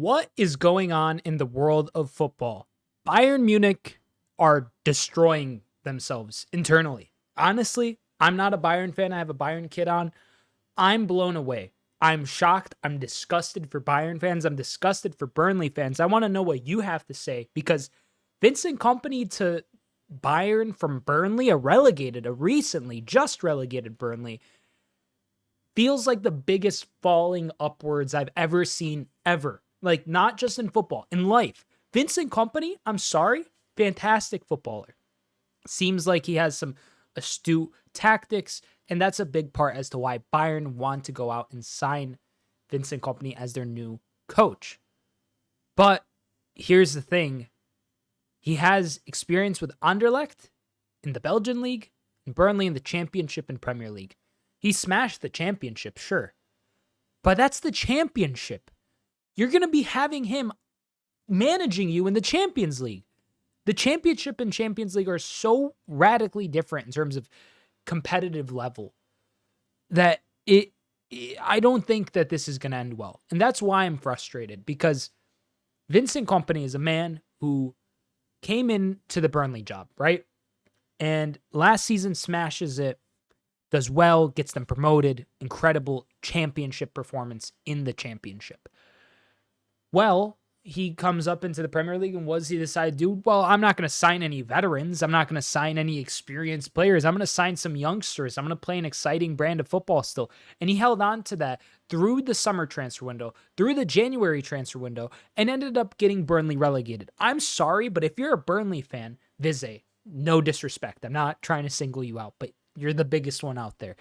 What is going on in the world of football? Bayern Munich are destroying themselves internally. Honestly, I'm not a Bayern fan. I have a Bayern kit on. I'm blown away. I'm shocked. I'm disgusted for Bayern fans. I'm disgusted for Burnley fans. I want to know what you have to say because Vincent Kompany to Bayern from Burnley, a recently just relegated Burnley, feels like the biggest falling upwards I've ever seen ever. Like, not just in football, in life. Vincent Kompany, I'm sorry, fantastic footballer. Seems like he has some astute tactics, and that's a big part as to why Bayern want to go out and sign Vincent Kompany as their new coach. But here's the thing. He has experience with Anderlecht in the Belgian League and Burnley in the Championship and Premier League. He smashed the Championship, sure. But that's the Championship. You're going to be having him managing you in the Champions League. The Championship and Champions League are so radically different in terms of competitive level that I don't think that this is going to end well. And that's why I'm frustrated, because Vincent Kompany is a man who came into the Burnley job, right? And last season smashes it, does well, gets them promoted, incredible championship performance in the Championship. Well, he comes up into the Premier League, and what does he decide to do? Well, I'm not going to sign any veterans. I'm not going to sign any experienced players. I'm going to sign some youngsters. I'm going to play an exciting brand of football still. And he held on to that through the summer transfer window, through the January transfer window, and ended up getting Burnley relegated. I'm sorry, but if you're a Burnley fan, vizeh, no disrespect. I'm not trying to single you out, but you're the biggest one out there.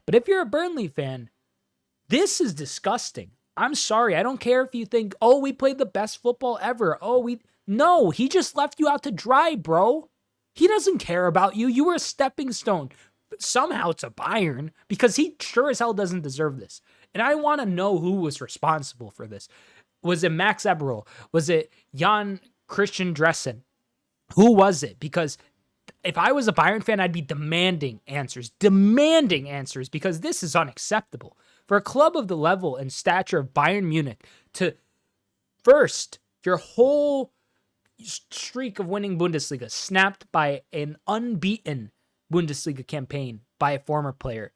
But if you're a Burnley fan, this is disgusting. I'm sorry. I don't care if you think, oh, we played the best football ever. No, he just left you out to dry, bro. He doesn't care about you. You were a stepping stone. But somehow to Bayern, because he sure as hell doesn't deserve this. And I want to know who was responsible for this. Was it Max Eberl? Was it Jan Christian Dressen? Who was it? Because if I was a Bayern fan, I'd be demanding answers, because this is unacceptable. For a club of the level and stature of Bayern Munich to first, your whole streak of winning Bundesliga snapped by an unbeaten Bundesliga campaign by a former player.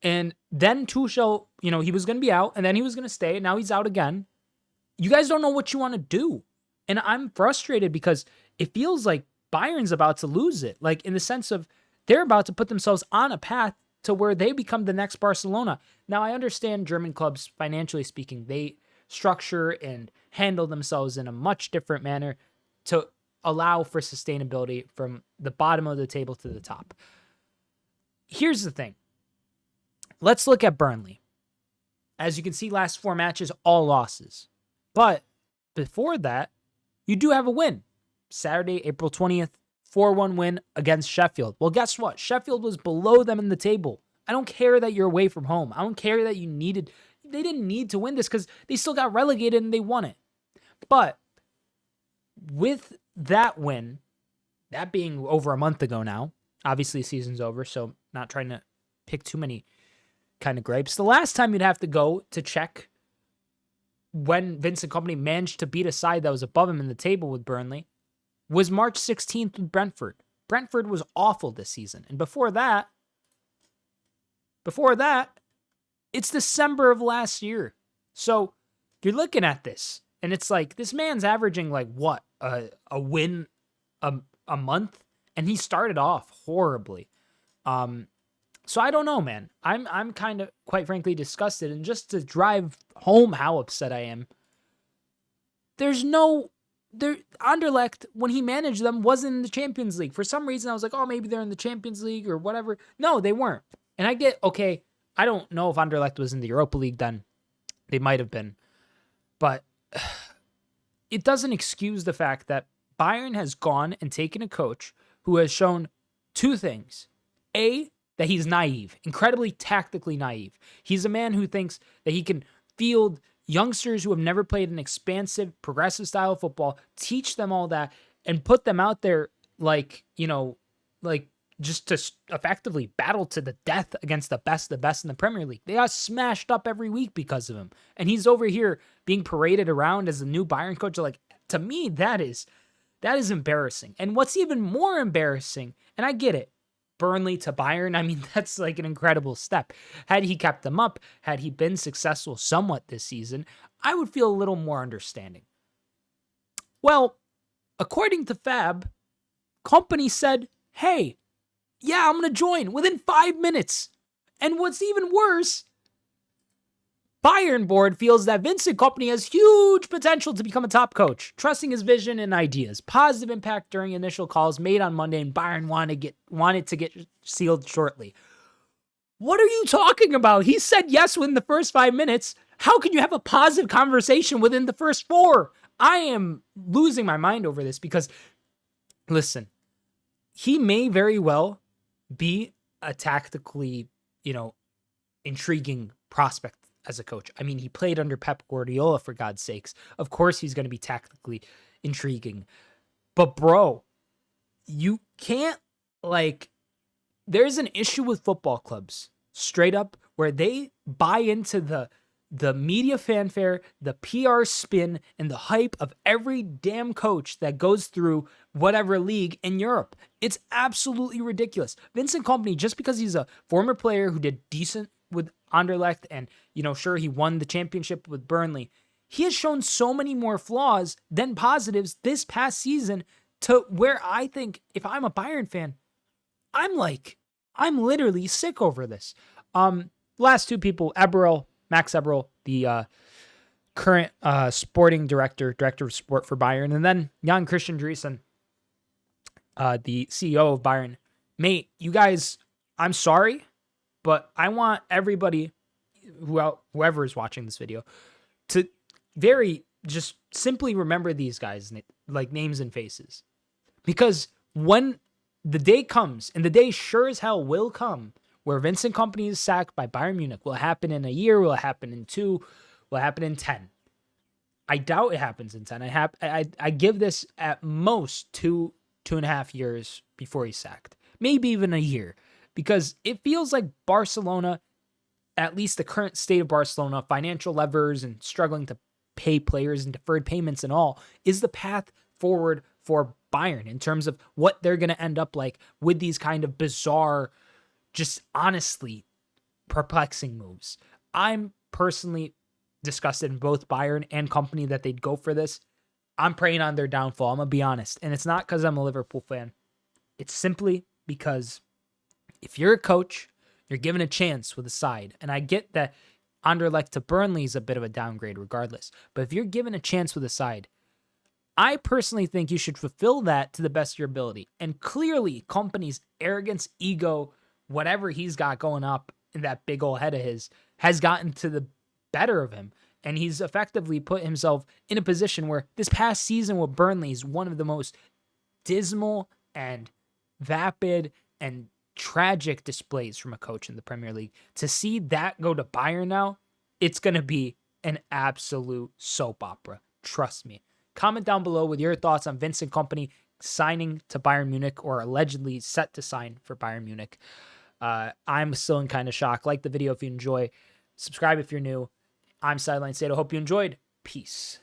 And then Tuchel, he was going to be out, and then he was going to stay, and now he's out again. You guys don't know what you want to do. And I'm frustrated because it feels like Bayern's about to lose it. Like, in the sense of they're about to put themselves on a path to where they become the next Barcelona. Now, I understand German clubs, financially speaking, they structure and handle themselves in a much different manner to allow for sustainability from the bottom of the table to the top. Here's the thing. Let's look at Burnley. As you can see, last 4 matches, all losses. But before that, you do have a win. Saturday, April 20th, 4-1 win against Sheffield. Well, guess what? Sheffield was below them in the table. I don't care that you're away from home. I don't care that they didn't need to win this because they still got relegated and they won it. But with that win, that being over a month ago now, obviously the season's over, so not trying to pick too many kind of gripes. The last time you'd have to go to check when Vincent Kompany managed to beat a side that was above him in the table with Burnley was March 16th with Brentford. Brentford was awful this season. And before that, it's December of last year. So you're looking at this, and it's like, this man's averaging like what? A win a month? And he started off horribly. So I don't know, man. I'm kind of, quite frankly, disgusted. And just to drive home how upset I am, Anderlecht, when he managed them, wasn't in the Champions League. For some reason, I was like, oh, maybe they're in the Champions League or whatever. No, they weren't. And I get, okay, I don't know if Anderlecht was in the Europa League then. They might have been. But it doesn't excuse the fact that Bayern has gone and taken a coach who has shown 2 things. A, that he's naive, incredibly tactically naive. He's a man who thinks that he can field youngsters who have never played an expansive, progressive style of football, teach them all that, and put them out there like just to effectively battle to the death against the best in the Premier League. They got smashed up every week because of him. And he's over here being paraded around as the new Bayern coach. Like, to me, that is embarrassing. And what's even more embarrassing, and I get it, Burnley to Bayern, I mean, that's like an incredible step. Had he kept them up, had he been successful somewhat this season, I would feel a little more understanding. Well, according to Fab, Kompany said, hey, yeah, I'm going to join within 5 minutes. And what's even worse, Bayern board feels that Vincent Kompany has huge potential to become a top coach, trusting his vision and ideas. Positive impact during initial calls made on Monday, and Bayern wanted to get sealed shortly. What are you talking about? He said yes within the first 5 minutes. How can you have a positive conversation within the first 4? I am losing my mind over this because, listen, he may very well be a tactically, intriguing prospect as a coach. I mean, he played under Pep Guardiola, for God's sakes. Of course he's going to be tactically intriguing. But bro, you can't, there's an issue with football clubs, straight up, where they buy into the media fanfare, the PR spin, and the hype of every damn coach that goes through whatever league in Europe. It's absolutely ridiculous. Vincent Kompany, just because he's a former player who did decent with Anderlecht and, sure, he won the championship with Burnley, he has shown so many more flaws than positives this past season, to where I think if I'm a Bayern fan, I'm literally sick over this. Last two people, Max Eberl, the current sporting director of sport for Bayern, and then Jan Christian Driesen, the CEO of Bayern. Mate, you guys, I'm sorry, but I want everybody, whoever is watching this video, to just simply remember these guys, names and faces. Because when the day comes, and the day sure as hell will come, where Vincent Kompany is sacked by Bayern Munich, will it happen in a year? Will it happen in 2? Will it happen in 10? I doubt it happens in 10. I give this at most 2.5 years before he's sacked. Maybe even a year. Because it feels like Barcelona, at least the current state of Barcelona, financial levers and struggling to pay players and deferred payments and all, is the path forward for Bayern in terms of what they're going to end up like with these kind of bizarre, just honestly perplexing moves. I'm personally disgusted in both Bayern and Kompany that they'd go for this. I'm praying on their downfall. I'm going to be honest. And it's not because I'm a Liverpool fan. It's simply because if you're a coach, you're given a chance with a side. And I get that Anderlecht to Burnley is a bit of a downgrade regardless. But if you're given a chance with a side, I personally think you should fulfill that to the best of your ability. And clearly, Kompany's arrogance, ego, whatever he's got going up in that big old head of his, has gotten to the better of him. And he's effectively put himself in a position where this past season with Burnley is one of the most dismal and vapid and tragic displays from a coach in the Premier League. To see that go to Bayern now, it's going to be an absolute soap opera. Trust me. Comment down below with your thoughts on Vincent Kompany signing to Bayern Munich, or allegedly set to sign for Bayern Munich. I'm still in kind of shock. Like the video if you enjoy. Subscribe if you're new. I'm Sideline Sedo. Hope you enjoyed. Peace.